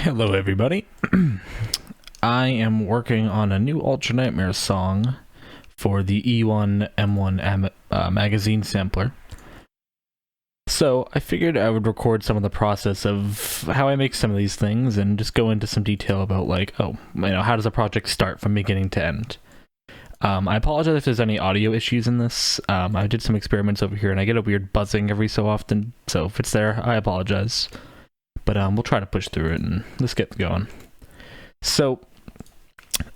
Hello, everybody. I am working on a new Ultra Nightmare song for the E1M1 Magazine sampler. So I figured I would record some of the process of how I make some of these things and just go into some detail about how does a project start from beginning to end. I apologize if there's any audio issues in this. I did some experiments over here and I get a weird buzzing every so often, so if it's there, I apologize. But we'll try to push through it and let's get going. So,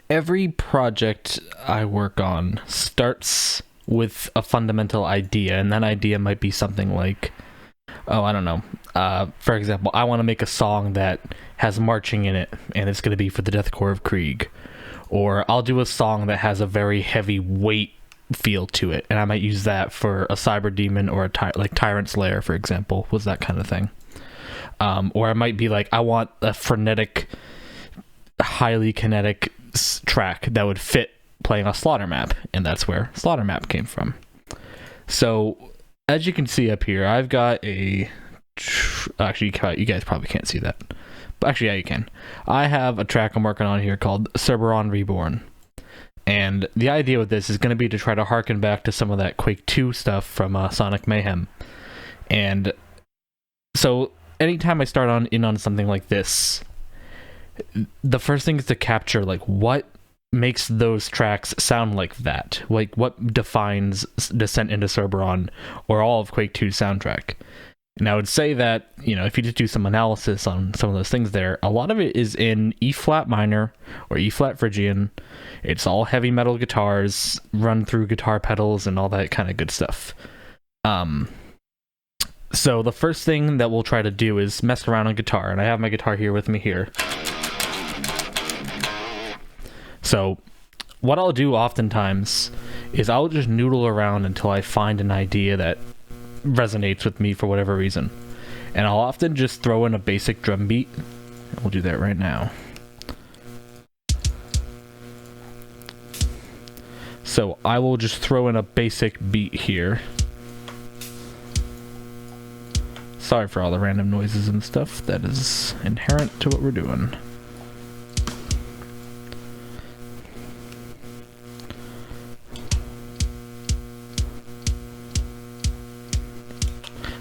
every project I work on starts with a fundamental idea, and that idea might be something like, for example, I want to make a song that has marching in it, and it's going to be for the Deathcore of Krieg. Or I'll do a song that has a very heavy weight feel to it, and I might use that for a Cyber Demon or a Tyrant's Lair, for example, was that kind of thing. Or I might be like, I want a frenetic, highly kinetic track that would fit playing a Slaughter map, and that's where Slaughter map came from. So, as you can see up here, I've got actually, you guys probably can't see that. But actually, yeah, you can. I have a track I'm working on here called Cerberon Reborn. And the idea with this is going to be to try to harken back to some of that Quake 2 stuff from Sonic Mayhem. And so anytime I start on something like this, the first thing is to capture what makes those tracks sound like that, what defines Descent into Cerberon or all of Quake 2's soundtrack. And I would say that, if you just do some analysis on some of those things there, a lot of it is in E flat minor or E flat Phrygian. It's all heavy metal guitars run through guitar pedals and all that kind of good stuff. So the first thing that we'll try to do is mess around on guitar, and I have my guitar here with me here. So what I'll do oftentimes is I'll just noodle around until I find an idea that resonates with me for whatever reason. And I'll often just throw in a basic drum beat. We'll do that right now. So I will just throw in a basic beat here. Sorry for all the random noises and stuff. That is inherent to what we're doing.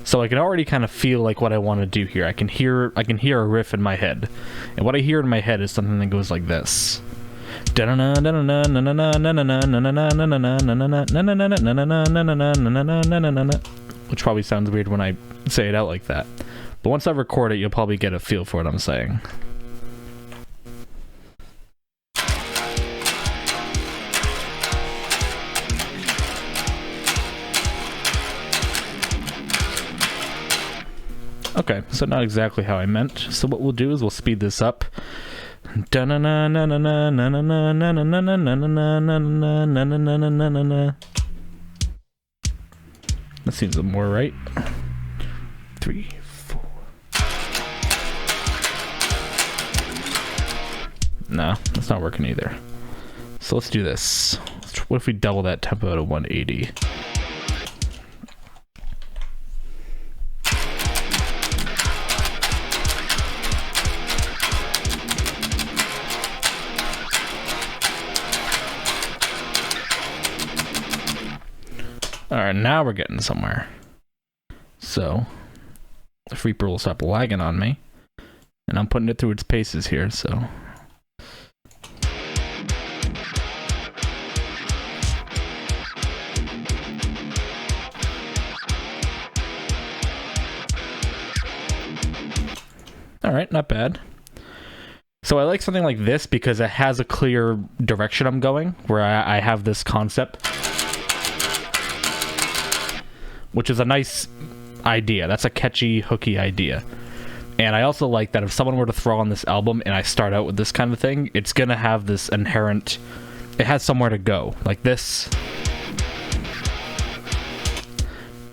So I can already kind of feel what I want to do here. I can hear a riff in my head. And what I hear in my head is something that goes like this. Which probably sounds weird when I say it out like that. But once I record it, you'll probably get a feel for what I'm saying. Okay, so not exactly how I meant. So what we'll do is we'll speed this up. That seems more right. 3, 4. No, that's not working either. So let's do this. What if we double that tempo to 180? Alright, now we're getting somewhere. So, the Reaper will stop lagging on me. And I'm putting it through its paces here, so. Alright, not bad. So I like something like this because it has a clear direction I'm going, where I have this concept. Which is a nice idea. That's a catchy, hooky idea. And I also like that if someone were to throw on this album and I start out with this kind of thing, it's gonna have this inherent... It has somewhere to go. Like this.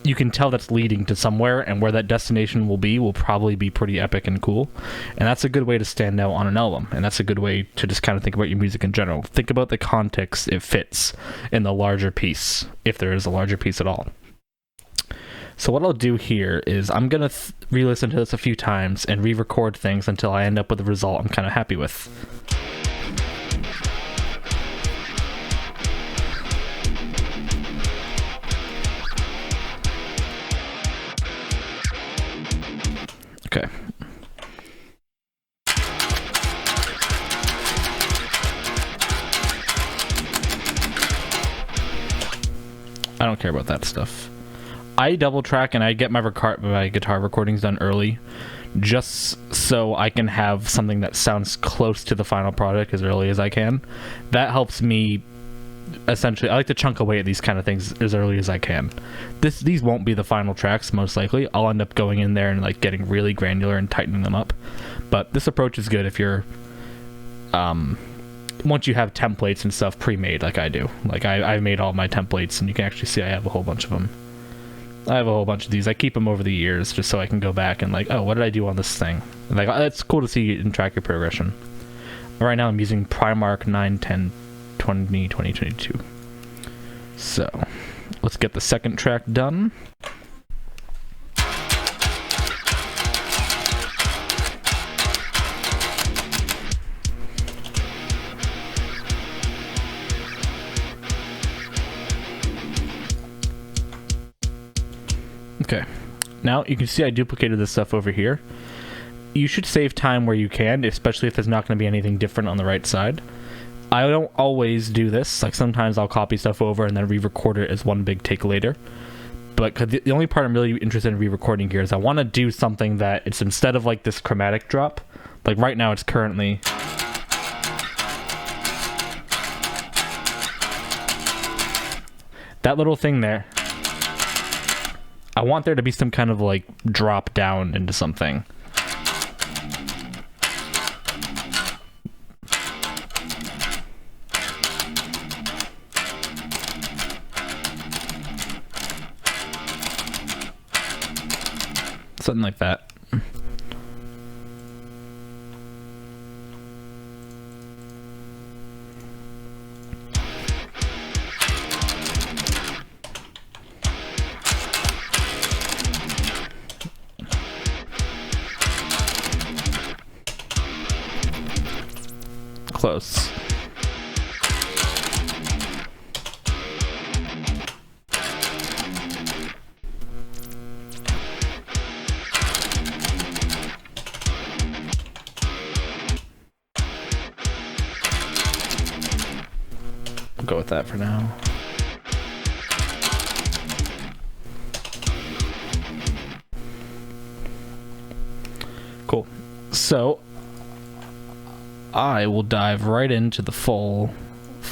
You can tell that's leading to somewhere, and where that destination will probably be pretty epic and cool. And that's a good way to stand out on an album. And that's a good way to just kind of think about your music in general. Think about the context it fits in the larger piece, if there is a larger piece at all. So what I'll do here is I'm going to re-listen to this a few times and re-record things until I end up with a result I'm kind of happy with. Okay. I don't care about that stuff. I double track and I get my guitar recordings done early, just so I can have something that sounds close to the final product as early as I can. That helps me. Essentially, I like to chunk away at these kind of things as early as I can. These won't be the final tracks, most likely. I'll end up going in there and like getting really granular and tightening them up. But this approach is good if you're once you have templates and stuff pre-made like I do. Like I've made all my templates, and you can actually see I have a whole bunch of them. I have a whole bunch of these. I keep them over the years just so I can go back and like, oh, what did I do on this thing? And like, it's cool to see and track your progression. Right now I'm using Primark 910 2022. So let's get the second track done. Okay, now you can see I duplicated this stuff over here. You should save time where you can, especially if there's not going to be anything different on the right side. I don't always do this. Like sometimes I'll copy stuff over and then re-record it as one big take later. But the only part I'm really interested in re-recording here is I want to do something that it's instead of like this chromatic drop. Like right now it's currently that little thing there. I want there to be some kind of like drop down into something. Something like that. Close. I'll go with that for now. Cool. So I will dive right into the full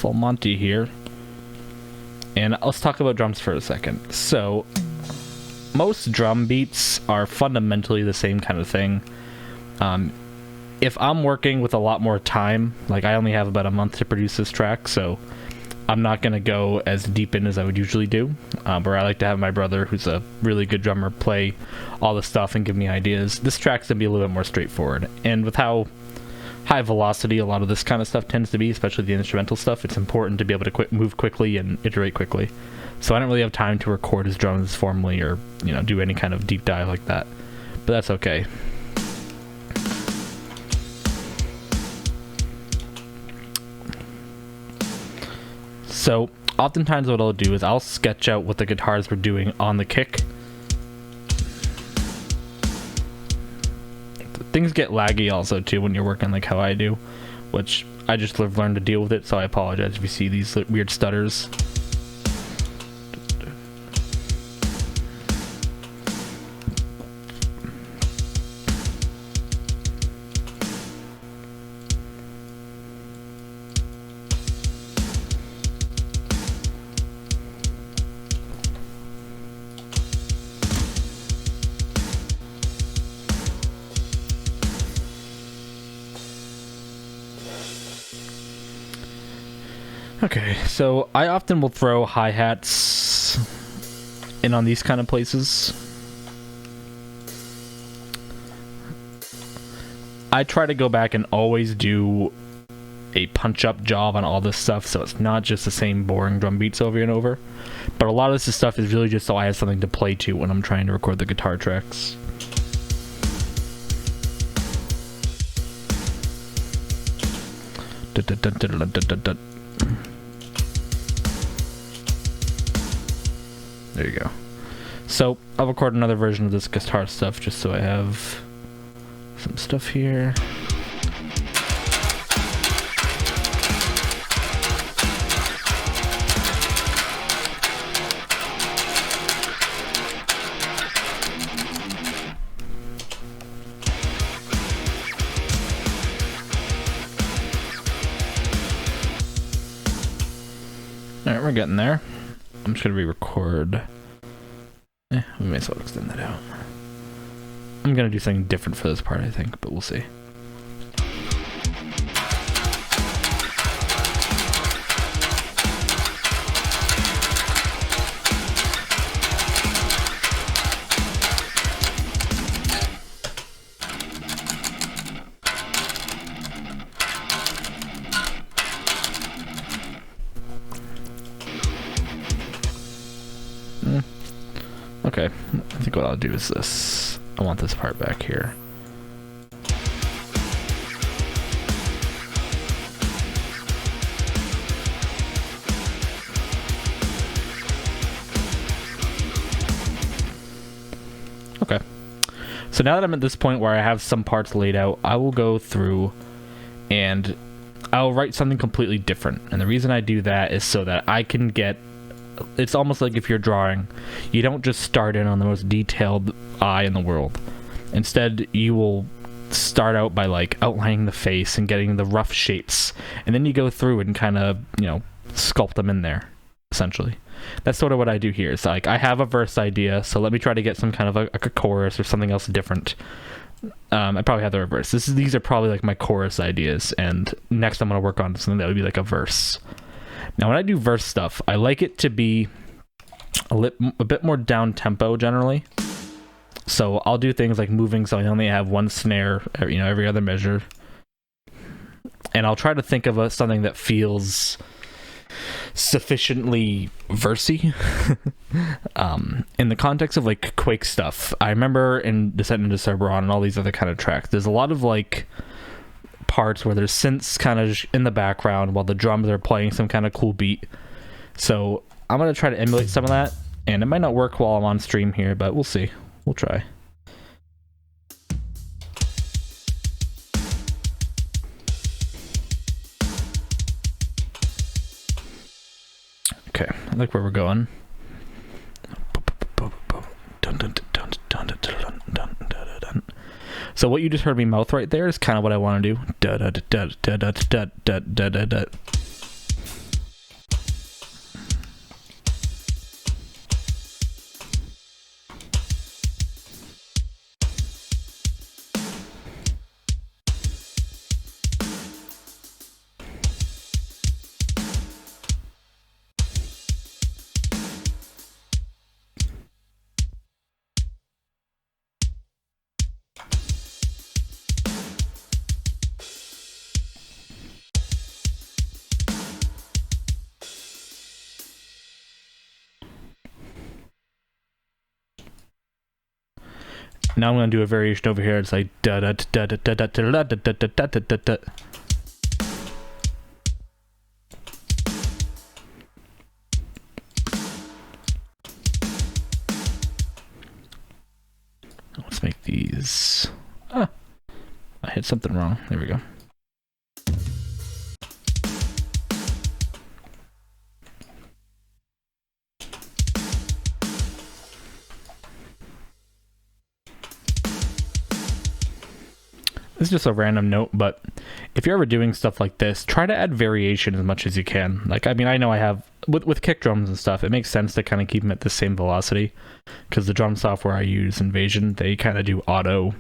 Monty here. And let's talk about drums for a second. So most drum beats are fundamentally the same kind of thing. If I'm working with a lot more time, like I only have about a month to produce this track, so I'm not going to go as deep in as I would usually do. Where I like to have my brother, who's a really good drummer, play all the stuff and give me ideas. This track's going to be a little bit more straightforward. And with how high velocity a lot of this kind of stuff tends to be, especially the instrumental stuff, it's important to be able to move quickly and iterate quickly. So I don't really have time to record his drums formally or, you know, do any kind of deep dive like that. But that's okay. So oftentimes what I'll do is I'll sketch out what the guitars were doing on the kick. Things get laggy also too when you're working like how I do, which I just have learned to deal with it, so I apologize if you see these weird stutters. Okay, so I often will throw hi-hats in on these kind of places. I try to go back and always do a punch-up job on all this stuff, so it's not just the same boring drum beats over and over. But a lot of this stuff is really just so I have something to play to when I'm trying to record the guitar tracks. There you go. So I'll record another version of this guitar stuff just so I have some stuff here. Alright, we're getting there. I'm just gonna re-record. We may as well extend that out. I'm gonna do something different for this part, I think, but we'll see. Okay, I think what I'll do is this. I want this part back here. Okay. So now that I'm at this point where I have some parts laid out, I will go through and I'll write something completely different. And the reason I do that is so that I can get... It's almost like if you're drawing, you don't just start in on the most detailed eye in the world. Instead, you will start out by like outlining the face and getting the rough shapes, and then you go through and kind of, you know, sculpt them in there, essentially. That's sort of what I do here. It's like I have a verse idea, so let me try to get some kind of a chorus or something else different. I probably have the reverse. These are probably like my chorus ideas, and next I'm going to work on something that would be like a verse. Now, when I do verse stuff, I like it to be a bit more down tempo generally. So I'll do things like moving, so I only have one snare, you know, every other measure. And I'll try to think of something that feels sufficiently versy. In the context of like Quake stuff, I remember in Descent into Cerberon and all these other kind of tracks, there's a lot of like parts where there's synths kind of in the background while the drums are playing some kind of cool beat. So I'm going to try to emulate some of that, and it might not work while I'm on stream here, but we'll see. We'll try. Okay, I like where we're going. So what you just heard me mouth right there is kind of what I want to do. Now I'm going to do a variation over here. It's like da da da da da da da da da da da da da. Let's make these. I hit something wrong. There we go. This is just a random note, but if you're ever doing stuff like this, try to add variation as much as you can. Like, I mean, I know I have, with kick drums and stuff, it makes sense to kind of keep them at the same velocity, because the drum software I use, Invasion, they kind of do auto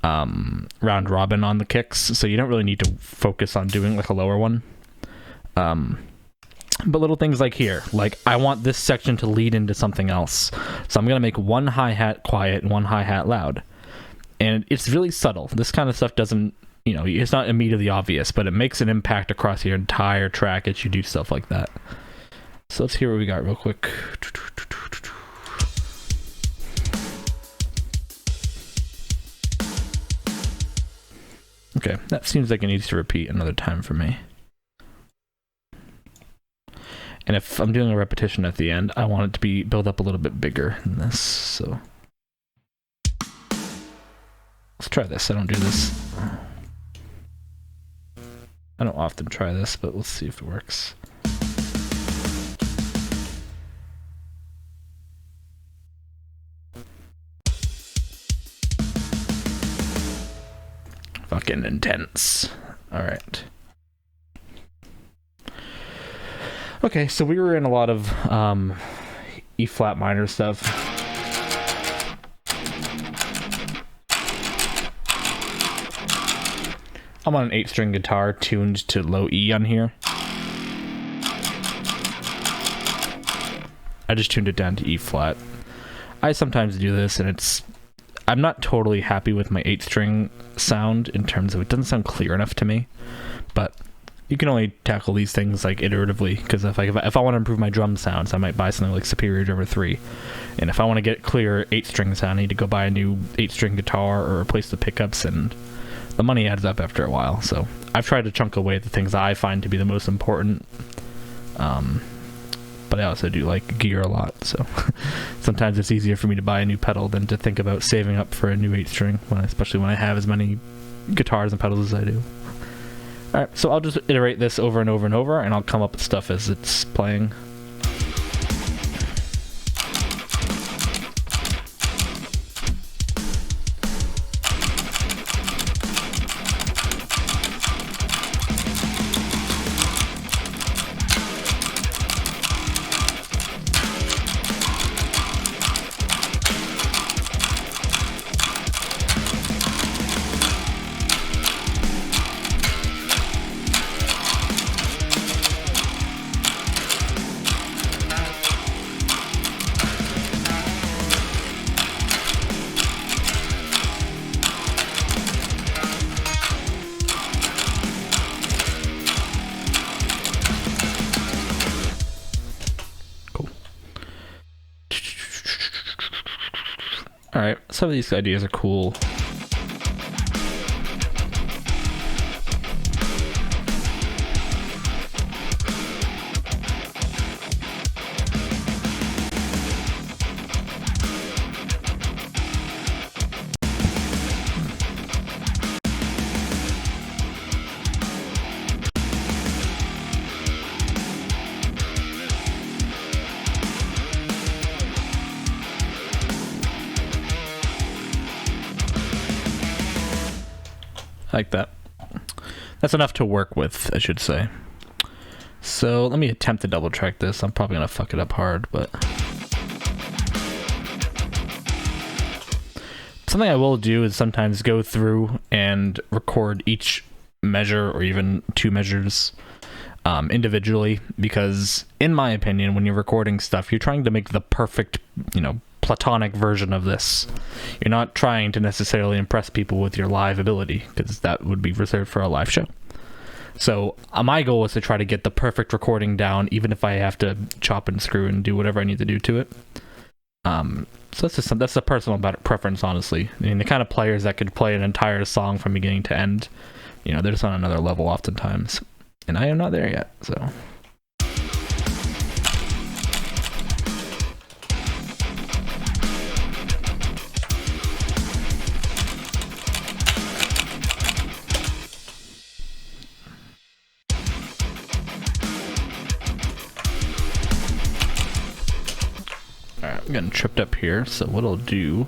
round robin on the kicks, so you don't really need to focus on doing like a lower one. But little things like here, like I want this section to lead into something else, so I'm going to make one hi-hat quiet and one hi-hat loud. And it's really subtle. This kind of stuff doesn't, you know, it's not immediately obvious, but it makes an impact across your entire track as you do stuff like that. So let's hear what we got real quick. Okay, that seems like it needs to repeat another time for me. And if I'm doing a repetition at the end, I want it to be build up a little bit bigger than this, so. Let's try this. I don't do this. I don't often try this, but let's see if it works. Fucking intense. Alright. Okay, so we were in a lot of E flat minor stuff. I'm on an 8-string guitar tuned to low E on here. I just tuned it down to E flat. I sometimes do this, and I'm not totally happy with my 8-string sound in terms of it doesn't sound clear enough to me, but you can only tackle these things like iteratively, because if I want to improve my drum sounds, I might buy something like Superior Drummer 3, and if I want to get clear 8-string sound, I need to go buy a new 8-string guitar or replace the pickups, and the money adds up after a while. So I've tried to chunk away the things I find to be the most important, but I also do like gear a lot, so sometimes it's easier for me to buy a new pedal than to think about saving up for a new 8-string, especially when I have as many guitars and pedals as I do. Alright, so I'll just iterate this over and over and over, and I'll come up with stuff as it's playing. Alright, some of these ideas are cool. Like that. That's enough to work with, I should say. So let me attempt to double track this. I'm probably gonna fuck it up hard, but something I will do is sometimes go through and record each measure or even two measures individually, because in my opinion, when you're recording stuff, you're trying to make the perfect, platonic version of this. You're not trying to necessarily impress people with your live ability, because that would be reserved for a live show. So my goal is to try to get the perfect recording down, even if I have to chop and screw and do whatever I need to do to it. So that's a personal preference, honestly. I mean, the kind of players that could play an entire song from beginning to end, they're just on another level oftentimes, and I am not there yet. So. Alright, I'm getting tripped up here, so what I'll do...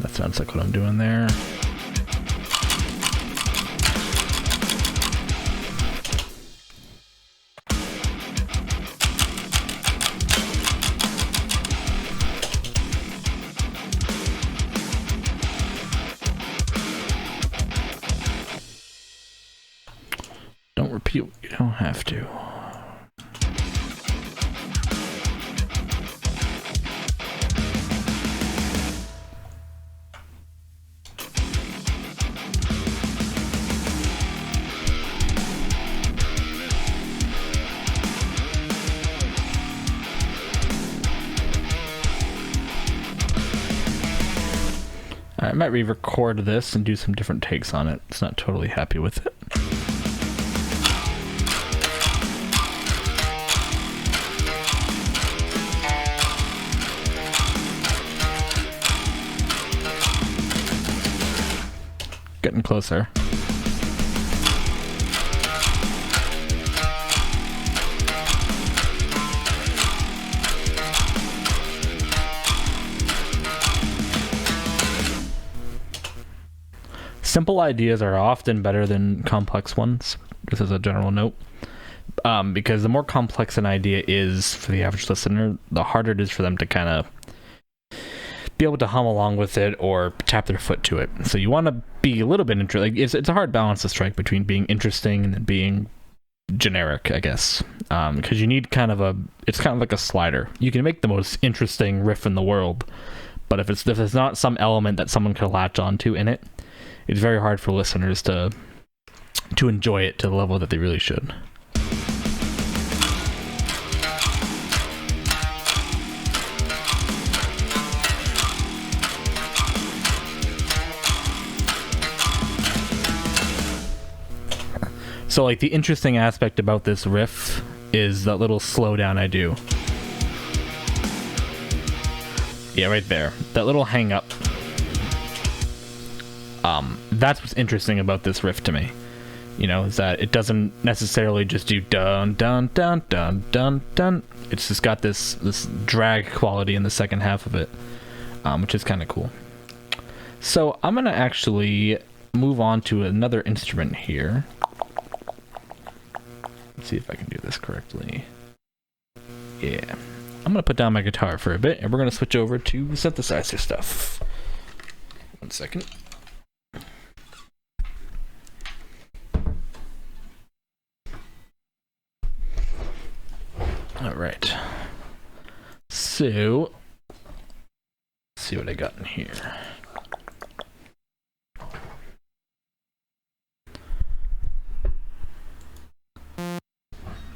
That sounds like what I'm doing there. Don't repeat what you don't have to. I might re-record this and do some different takes on it. It's not totally happy with it. Getting closer. Simple ideas are often better than complex ones, just as a general note. Because the more complex an idea is for the average listener, the harder it is for them to kind of be able to hum along with it or tap their foot to it. So you want to be a little bit interesting. Like, it's a hard balance to strike between being interesting and then being generic, I guess. Because you need it's kind of like a slider. You can make the most interesting riff in the world, but if there's not some element that someone can latch onto in it, it's very hard for listeners to enjoy it to the level that they really should. So, like, the interesting aspect about this riff is that little slowdown I do. Yeah, right there. That little hang up. That's what's interesting about this riff to me. You know, is that it doesn't necessarily just do dun dun dun dun dun dun. It's just got this drag quality in the second half of it, which is kind of cool. So I'm gonna actually move on to another instrument here. Let's see if I can do this correctly. Yeah. I'm gonna put down my guitar for a bit, and we're gonna switch over to synthesizer stuff. 1 second. All right. So, let's see what I got in here.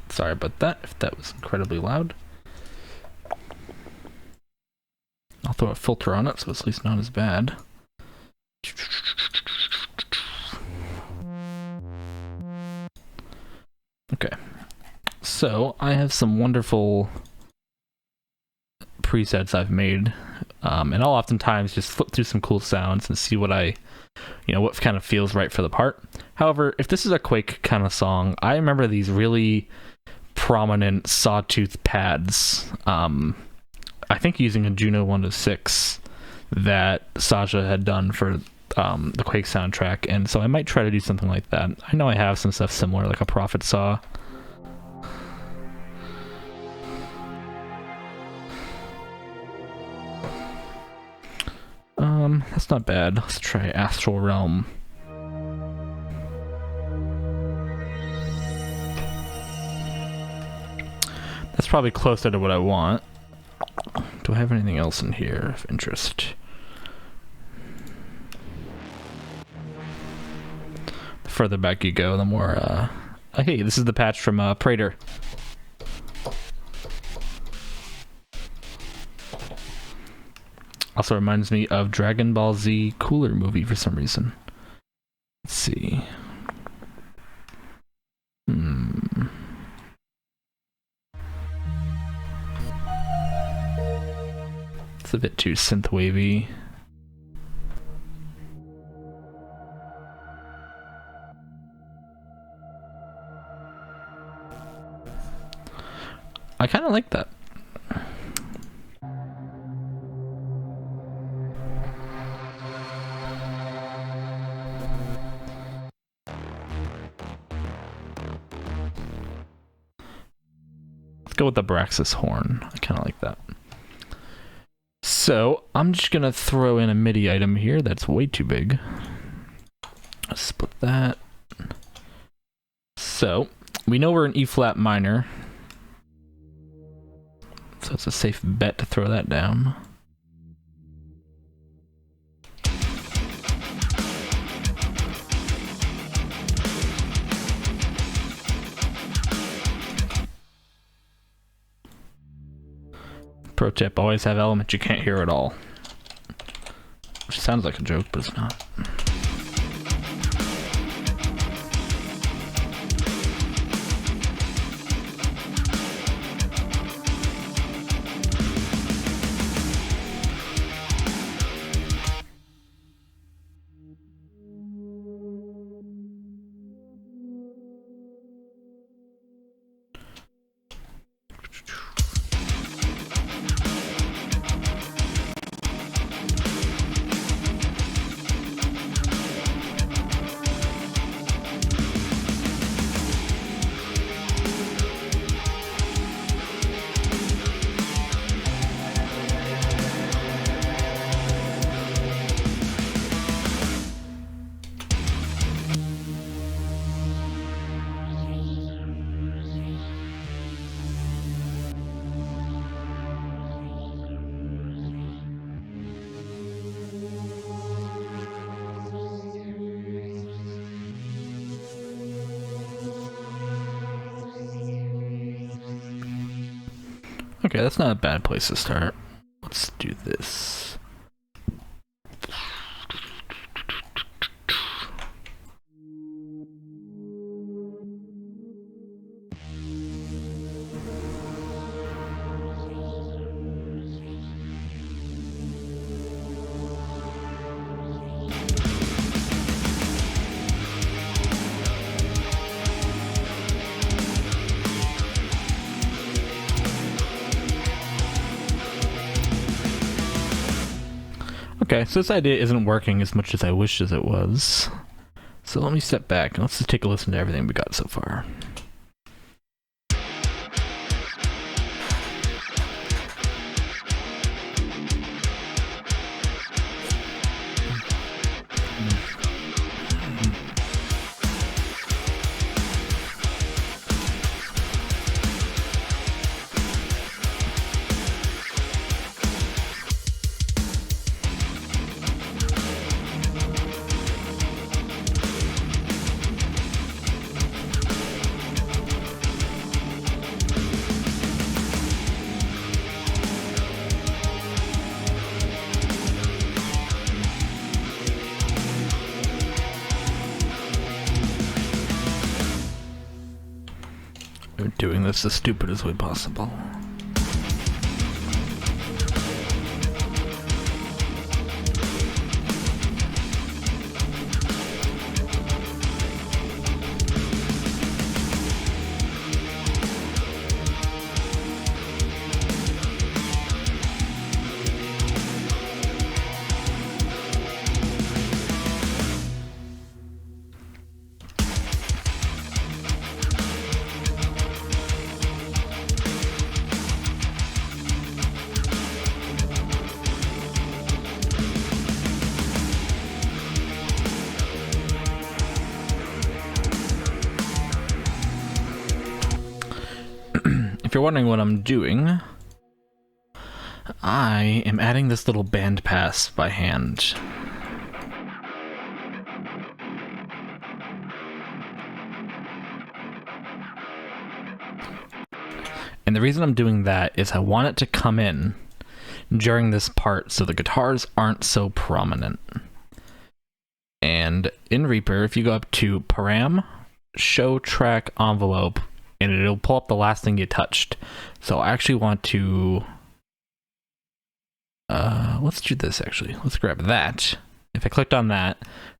Sorry about that, if that was incredibly loud. I'll throw a filter on it so it's at least not as bad. Okay. So, I have some wonderful presets I've made, and I'll oftentimes just flip through some cool sounds and see what what kind of feels right for the part. However, if this is a Quake kind of song, I remember these really prominent sawtooth pads, I think using a Juno 106 that Sasha had done for the Quake soundtrack, and so I might try to do something like that. I know I have some stuff similar, like a Prophet saw. That's not bad. Let's try Astral Realm. That's probably closer to what I want. Do I have anything else in here of interest? The further back you go, the more, hey, this is the patch from, Prater. Also reminds me of Dragon Ball Z Cooler movie for some reason. Let's see. It's a bit too synth-wavy. I kind of like that. go with the Braxis horn. I kind of like that. So I'm just gonna throw in a MIDI item here that's way too big. Split that. So we know we're in E flat minor, so it's a safe bet to throw that down. Pro tip, always have elements you can't hear at all. Which sounds like a joke, but it's not. Okay, that's not a bad place to start. Let's do this. Okay, so this idea isn't working as much as I wish as it was. So let me step back and let's just take a listen to everything we got so far. We're doing this the stupidest way possible. If you're wondering what I'm doing, I am adding this little band pass by hand. And the reason I'm doing that is I want it to come in during this part so the guitars aren't so prominent. And in Reaper, if you go up to Param, Show Track Envelope, and it'll pull up the last thing you touched. So I actually want to... let's do this actually. Let's grab that. If I clicked on that,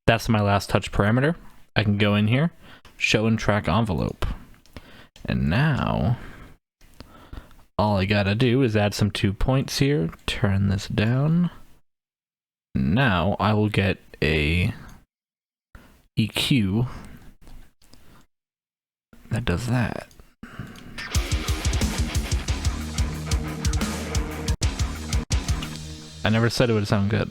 that's my last touch parameter. I can go in here, Show and Track Envelope. And now, all I gotta do is add some 2 points here, turn this down. Now I will get a EQ that does that. I never said it would sound good.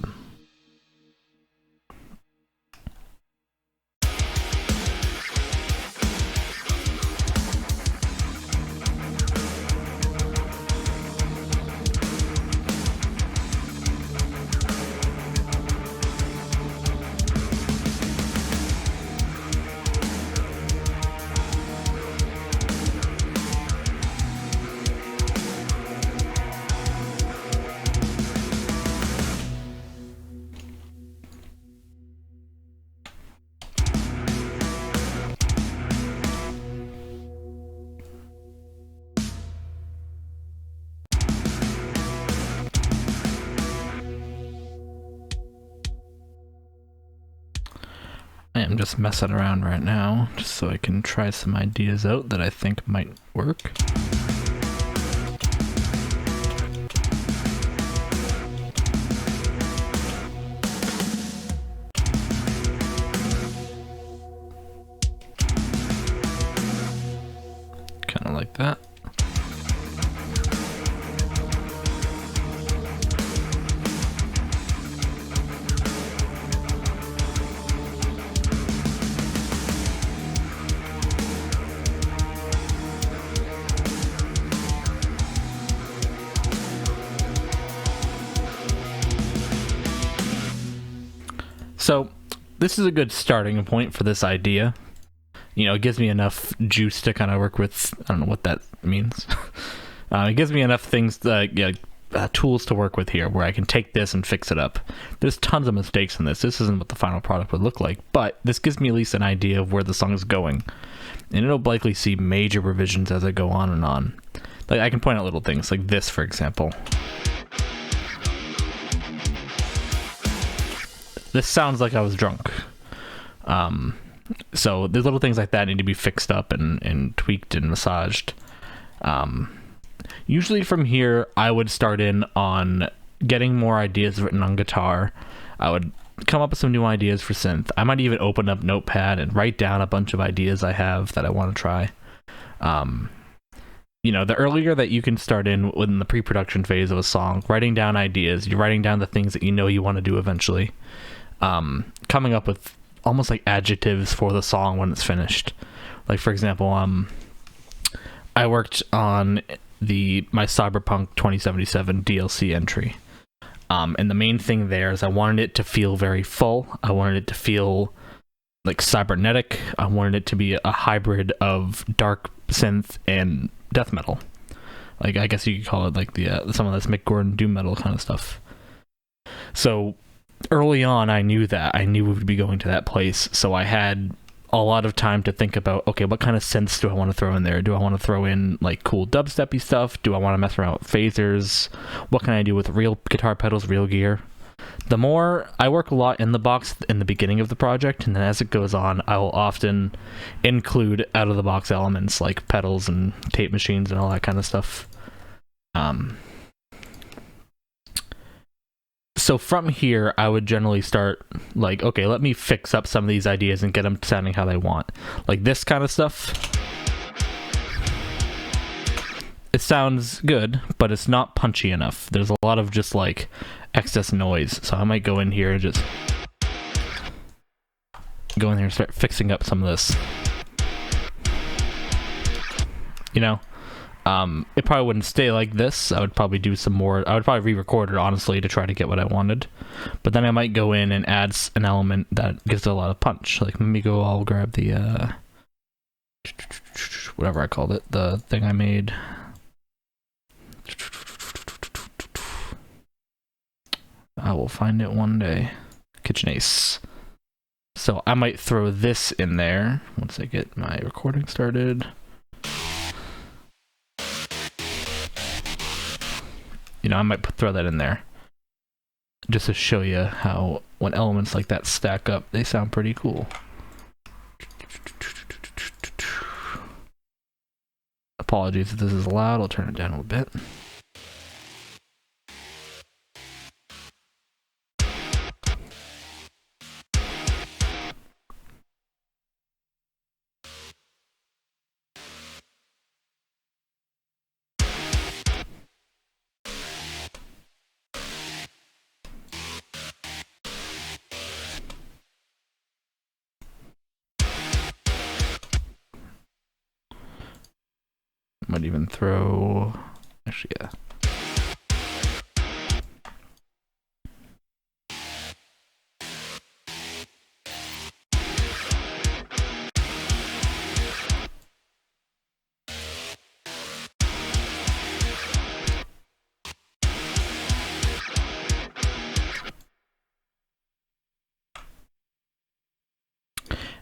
I am just messing around right now, just so I can try some ideas out that I think might work. Kind of like that. So this is a good starting point for this idea. You know, it gives me enough juice to kind of work with. I don't know what that means. It gives me enough things, tools to work with here, where I can take this and fix it up. There's tons of mistakes in this. This isn't what the final product would look like, but this gives me at least an idea of where the song is going. And it'll likely see major revisions as I go on and on. Like, I can point out little things, like this, for example. This sounds like I was drunk. So there's little things like that need to be fixed up and tweaked and massaged. Usually from here, I would start in on getting more ideas written on guitar. I would come up with some new ideas for synth. I might even open up Notepad and write down a bunch of ideas I have that I want to try. You know, the earlier that you can start in within the pre-production phase of a song, writing down ideas, you're writing down the things that you know you want to do eventually. Coming up with almost like adjectives for the song when it's finished. Like, for example, I worked on my Cyberpunk 2077 DLC entry. And the main thing there is I wanted it to feel very full. I wanted it to feel like cybernetic. I wanted it to be a hybrid of dark synth and death metal. Like, I guess you could call it like some of this Mick Gordon doom metal kind of stuff. So early on, I knew we would be going to that place. So I had a lot of time to think about, okay, what kind of synths do I want to throw in there? Do I want to throw in like cool dubsteppy stuff? Do I want to mess around with phasers? What can I do with real guitar pedals, real gear? The more I work a lot in the box in the beginning of the project, and then as it goes on, I will often include out of the box elements like pedals and tape machines and all that kind of stuff. So from here, I would generally start like, okay, let me fix up some of these ideas and get them sounding how they want. Like this kind of stuff. It sounds good, but it's not punchy enough. There's a lot of just like excess noise. So I might go in here and just go in here and start fixing up some of this. You know? It probably wouldn't stay like this. I would probably do some more. I would probably re-record it, honestly, to try to get what I wanted. But then I might go in and add an element that gives it a lot of punch. Like, let me go, I'll grab the, whatever I called it, the thing I made. I will find it one day. Kitchen Ace. So I might throw this in there once I get my recording started. You know, I might throw that in there just to show you how when elements like that stack up, they sound pretty cool. Apologies if this is loud, I'll turn it down a little bit. Might even throw... Actually, yeah.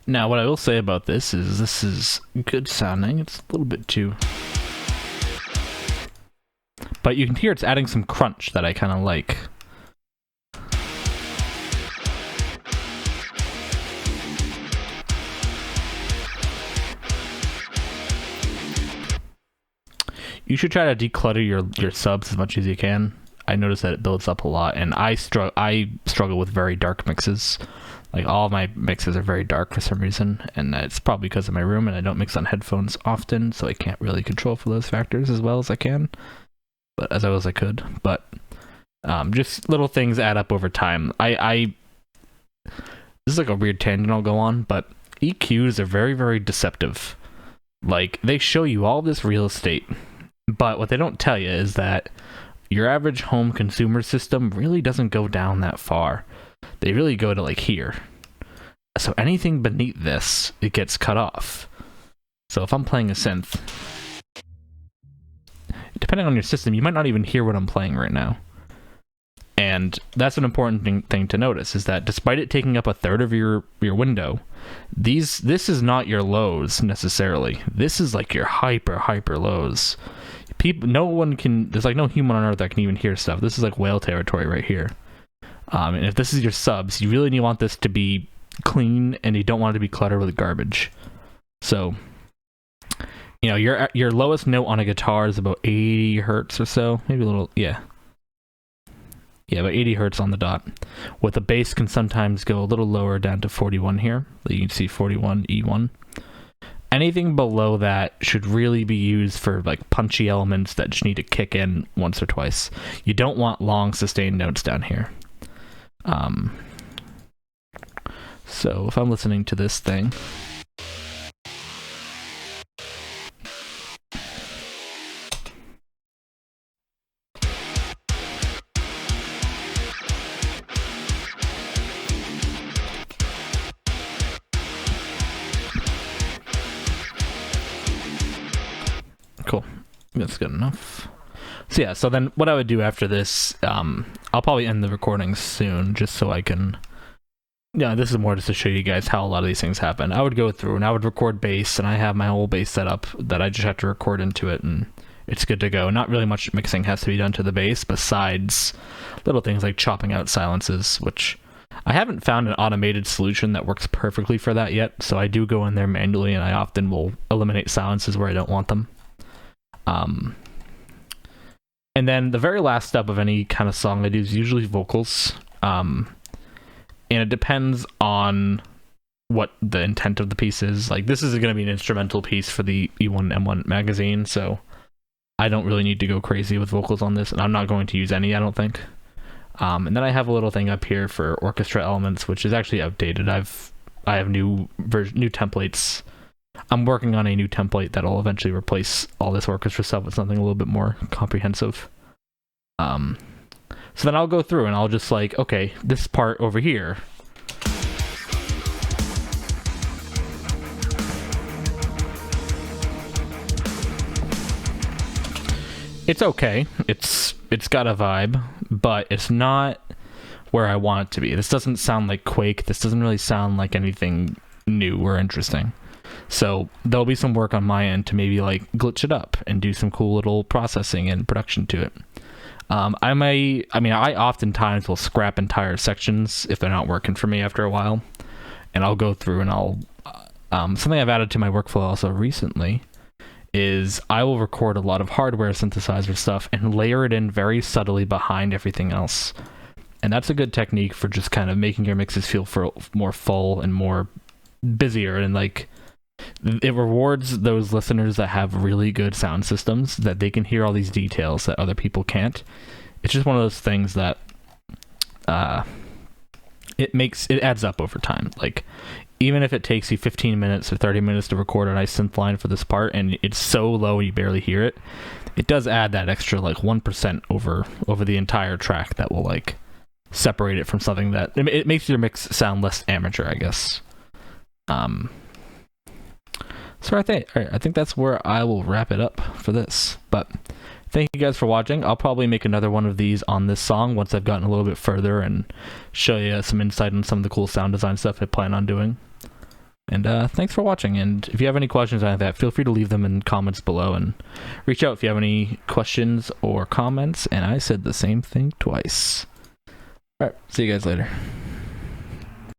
Now, what I will say about this is good sounding. It's a little bit too... But you can hear it's adding some crunch that I kind of like. You should try to declutter your subs as much as you can. I notice that it builds up a lot, and I struggle with very dark mixes. Like, all of my mixes are very dark for some reason, and it's probably because of my room, and I don't mix on headphones often, so I can't really control for those factors as well as I can. But as well as I could. But just little things add up over time. This is like a weird tangent I'll go on, but EQs are very, very deceptive. Like, they show you all this real estate, but what they don't tell you is that your average home consumer system really doesn't go down that far. They really go to like here. So anything beneath this, it gets cut off. So if I'm playing a synth, depending on your system, you might not even hear what I'm playing right now. And that's an important thing to notice, is that despite it taking up a third of your window, this is not your lows necessarily. This is like your hyper lows. There's like no human on earth that can even hear stuff. This is like whale territory right here. And if this is your subs, you really want this to be clean, and you don't want it to be cluttered with garbage. So, you know, your lowest note on a guitar is about 80 hertz or so, maybe a little, yeah, about 80 hertz on the dot. With the bass can sometimes go a little lower, down to 41 here. You can see 41 E1. Anything below that should really be used for like punchy elements that just need to kick in once or twice. You don't want long sustained notes down here. So if I'm listening to this thing, cool, that's good enough. So yeah, so then what I would do after this, I'll probably end the recording soon, just so I can, this is more just to show you guys how a lot of these things happen. I would go through and I would record bass, and I have my whole bass set up that I just have to record into it, and it's good to go. Not really much mixing has to be done to the bass, besides little things like chopping out silences, which I haven't found an automated solution that works perfectly for that yet, so I do go in there manually, and I often will eliminate silences where I don't want them. And then the very last step of any kind of song I do is usually vocals. And it depends on what the intent of the piece is. Like, this is going to be an instrumental piece for the E1M1 Magazine, so I don't really need to go crazy with vocals on this, and I'm not going to use any, I don't think. And then I have a little thing up here for orchestra elements, which is actually outdated. I have new templates. I'm working on a new template that'll eventually replace all this orchestra stuff with something a little bit more comprehensive. So then I'll go through and I'll just like, okay, this part over here, it's okay. It's got a vibe, but it's not where I want it to be. This doesn't sound like Quake. This doesn't really sound like anything new or interesting. So there'll be some work on my end to maybe like glitch it up and do some cool little processing and production to it. I oftentimes will scrap entire sections if they're not working for me after a while, and I'll go through and I'll something I've added to my workflow also recently is I will record a lot of hardware synthesizer stuff and layer it in very subtly behind everything else. And that's a good technique for just kind of making your mixes feel more full and more busier, and like it rewards those listeners that have really good sound systems, that they can hear all these details that other people can't. It's just one of those things that it adds up over time. Like, even if it takes you 15 minutes or 30 minutes to record a nice synth line for this part, and it's so low you barely hear it, it does add that extra like 1% over the entire track that will like separate it from something that it makes your mix sound less amateur, I guess. So I think that's where I will wrap it up for this. But thank you guys for watching. I'll probably make another one of these on this song once I've gotten a little bit further and show you some insight on some of the cool sound design stuff I plan on doing. And thanks for watching. And if you have any questions on that, feel free to leave them in comments below and reach out if you have any questions or comments. And I said the same thing twice. All right, see you guys later.